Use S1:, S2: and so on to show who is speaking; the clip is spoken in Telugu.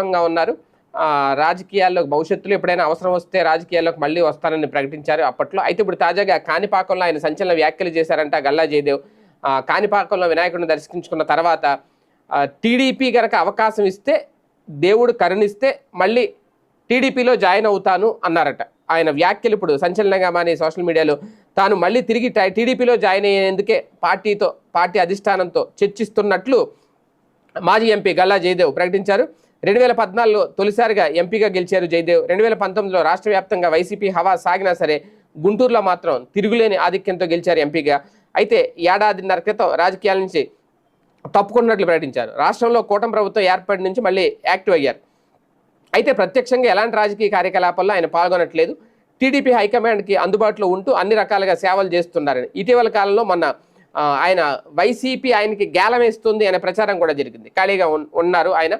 S1: దూరంగా ఉన్నారు. రాజకీయాల్లోకి భవిష్యత్తులో ఎప్పుడైనా అవసరం వస్తే రాజకీయాల్లోకి మళ్ళీ వస్తానని ప్రకటించారు అప్పట్లో. అయితే ఇప్పుడు తాజాగా కాణిపాకంలో ఆయన సంచలన వ్యాఖ్యలు చేశారంట గల్లా జయదేవ్. కాణిపాకంలో వినాయకుడిని దర్శించుకున్న తర్వాత టీడీపీ గనక అవకాశం ఇస్తే, దేవుడు కరుణిస్తే మళ్ళీ టీడీపీలో జాయిన్ అవుతాను అన్నారట. ఆయన వ్యాఖ్యలు ఇప్పుడు సంచలనంగా మాని సోషల్ మీడియాలో తాను మళ్ళీ తిరిగి టీడీపీలో జాయిన్ అయ్యేందుకే పార్టీ అధిష్టానంతో చర్చిస్తున్నట్లు మాజీ ఎంపీ గల్లా జయదేవ్ ప్రకటించారు. 2014లో తొలిసారిగా ఎంపీగా గెలిచారు జయదేవ్. 2019లో రాష్ట్ర వ్యాప్తంగా వైసీపీ హవా సాగినా సరే గుంటూరులో మాత్రం తిరుగులేని ఆధిక్యంతో గెలిచారు ఎంపీగా. అయితే ఏడాదిన్నర క్రితం రాజకీయాల నుంచి తప్పుకున్నట్లు ప్రకటించారు. రాష్ట్రంలో కూటమి ప్రభుత్వం ఏర్పడి నుంచి మళ్ళీ యాక్టివ్ అయ్యారు. అయితే ప్రత్యక్షంగా ఎలాంటి రాజకీయ కార్యకలాపాల్లో ఆయన పాల్గొనట్లేదు. టీడీపీ హైకమాండ్కి అందుబాటులో ఉంటూ అన్ని రకాలుగా సేవలు చేస్తున్నారని ఇటీవల కాలంలో మొన్న ఆయన వైసీపీ ఆయనకి గేలం వేస్తుంది అనే ప్రచారం కూడా జరిగింది. ఖాళీగా ఉన్నారు ఆయన.